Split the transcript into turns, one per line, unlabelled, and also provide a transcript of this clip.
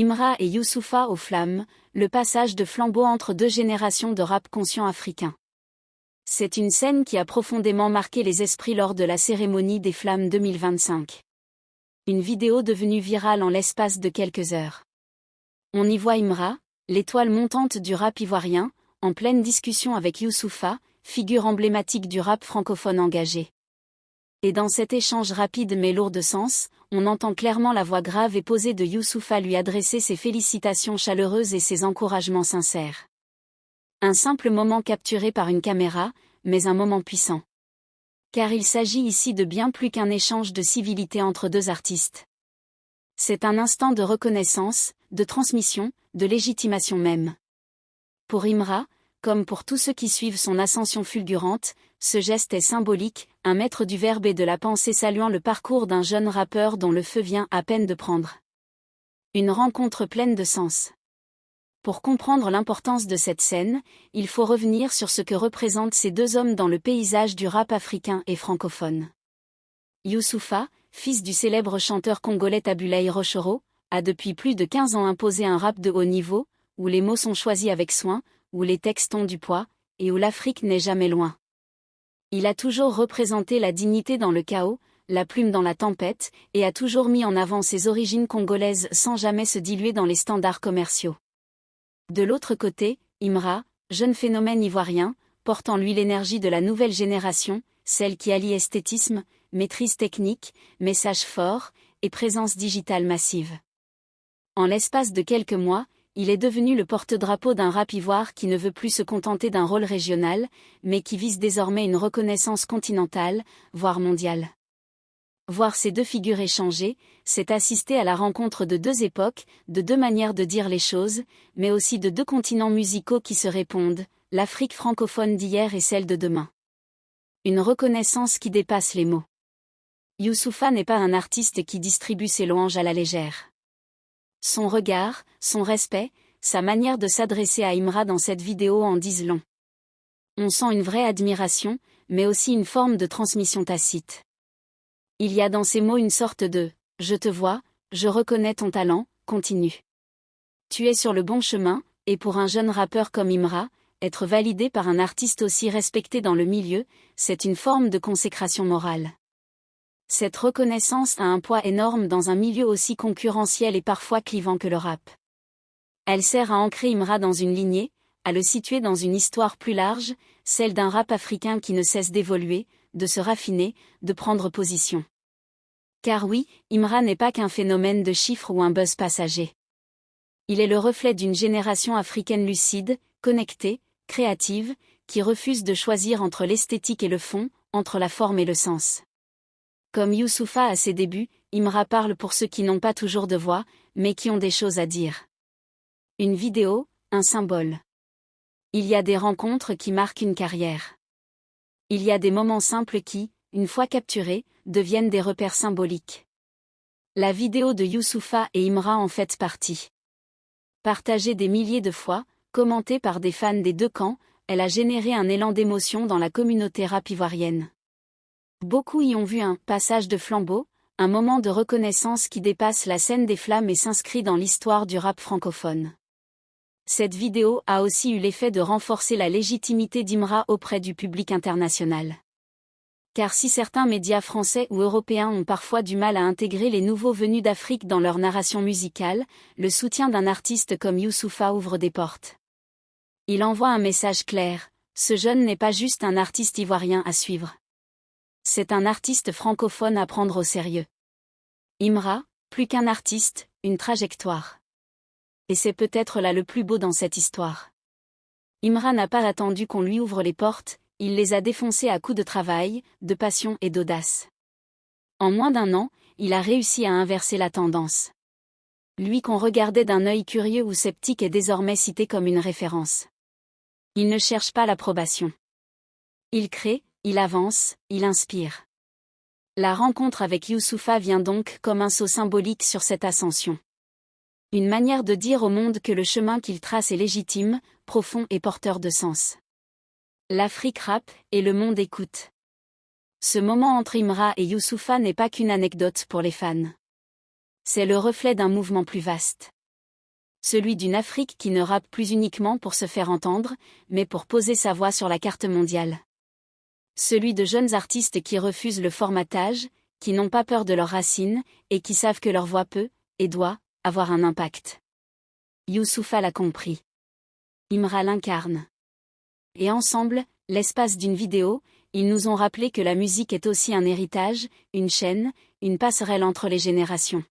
Imra et Youssoupha aux flammes, le passage de flambeau entre deux générations de rap conscient africain. C'est une scène qui a profondément marqué les esprits lors de la cérémonie des Flammes 2025. Une vidéo devenue virale en l'espace de quelques heures. On y voit Imra, l'étoile montante du rap ivoirien, en pleine discussion avec Youssoupha, figure emblématique du rap francophone engagé. Et dans cet échange rapide mais lourd de sens, on entend clairement la voix grave et posée de Youssoupha lui adresser ses félicitations chaleureuses et ses encouragements sincères. Un simple moment capturé par une caméra, mais un moment puissant. Car il s'agit ici de bien plus qu'un échange de civilité entre deux artistes. C'est un instant de reconnaissance, de transmission, de légitimation même. Pour Imra, comme pour tous ceux qui suivent son ascension fulgurante, ce geste est symbolique, un maître du verbe et de la pensée saluant le parcours d'un jeune rappeur dont le feu vient à peine de prendre. Une rencontre pleine de sens. Pour comprendre l'importance de cette scène, il faut revenir sur ce que représentent ces deux hommes dans le paysage du rap africain et francophone. Youssoupha, fils du célèbre chanteur congolais Tabulei Rochero, a depuis plus de 15 ans imposé un rap de haut niveau, où les mots sont choisis avec soin, où les textes ont du poids, et où l'Afrique n'est jamais loin. Il a toujours représenté la dignité dans le chaos, la plume dans la tempête, et a toujours mis en avant ses origines congolaises sans jamais se diluer dans les standards commerciaux. De l'autre côté, Imra, jeune phénomène ivoirien, porte en lui l'énergie de la nouvelle génération, celle qui allie esthétisme, maîtrise technique, message fort, et présence digitale massive. En l'espace de quelques mois, il est devenu le porte-drapeau d'un rap ivoire qui ne veut plus se contenter d'un rôle régional, mais qui vise désormais une reconnaissance continentale, voire mondiale. Voir ces deux figures échanger, c'est assister à la rencontre de deux époques, de deux manières de dire les choses, mais aussi de deux continents musicaux qui se répondent, l'Afrique francophone d'hier et celle de demain. Une reconnaissance qui dépasse les mots. Youssoupha n'est pas un artiste qui distribue ses louanges à la légère. Son regard, son respect, sa manière de s'adresser à Imra dans cette vidéo en disent long. On sent une vraie admiration, mais aussi une forme de transmission tacite. Il y a dans ces mots une sorte de « je te vois, je reconnais ton talent, continue. Tu es sur le bon chemin », et pour un jeune rappeur comme Imra, être validé par un artiste aussi respecté dans le milieu, c'est une forme de consécration morale. Cette reconnaissance a un poids énorme dans un milieu aussi concurrentiel et parfois clivant que le rap. Elle sert à ancrer Imra dans une lignée, à le situer dans une histoire plus large, celle d'un rap africain qui ne cesse d'évoluer, de se raffiner, de prendre position. Car oui, Imra n'est pas qu'un phénomène de chiffres ou un buzz passager. Il est le reflet d'une génération africaine lucide, connectée, créative, qui refuse de choisir entre l'esthétique et le fond, entre la forme et le sens. Comme Youssoupha à ses débuts, Imra parle pour ceux qui n'ont pas toujours de voix, mais qui ont des choses à dire. Une vidéo, un symbole. Il y a des rencontres qui marquent une carrière. Il y a des moments simples qui, une fois capturés, deviennent des repères symboliques. La vidéo de Youssoupha et Imra en fait partie. Partagée des milliers de fois, commentée par des fans des deux camps, elle a généré un élan d'émotion dans la communauté rap ivoirienne. Beaucoup y ont vu un « passage de flambeau », un moment de reconnaissance qui dépasse la scène des flammes et s'inscrit dans l'histoire du rap francophone. Cette vidéo a aussi eu l'effet de renforcer la légitimité d'Imra auprès du public international. Car si certains médias français ou européens ont parfois du mal à intégrer les nouveaux venus d'Afrique dans leur narration musicale, le soutien d'un artiste comme Youssoupha ouvre des portes. Il envoie un message clair, ce jeune n'est pas juste un artiste ivoirien à suivre. C'est un artiste francophone à prendre au sérieux. Imra, plus qu'un artiste, une trajectoire. Et c'est peut-être là le plus beau dans cette histoire. Imra n'a pas attendu qu'on lui ouvre les portes, il les a défoncées à coups de travail, de passion et d'audace. En moins d'un an, il a réussi à inverser la tendance. Lui qu'on regardait d'un œil curieux ou sceptique est désormais cité comme une référence. Il ne cherche pas l'approbation. Il crée, il avance, il inspire. La rencontre avec Youssoupha vient donc comme un saut symbolique sur cette ascension. Une manière de dire au monde que le chemin qu'il trace est légitime, profond et porteur de sens. L'Afrique rappe, et le monde écoute. Ce moment entre Imra et Youssoupha n'est pas qu'une anecdote pour les fans. C'est le reflet d'un mouvement plus vaste. Celui d'une Afrique qui ne rappe plus uniquement pour se faire entendre, mais pour poser sa voix sur la carte mondiale. Celui de jeunes artistes qui refusent le formatage, qui n'ont pas peur de leurs racines, et qui savent que leur voix peut, et doit, avoir un impact. Youssoupha l'a compris. Imra l'incarne. Et ensemble, l'espace d'une vidéo, ils nous ont rappelé que la musique est aussi un héritage, une chaîne, une passerelle entre les générations.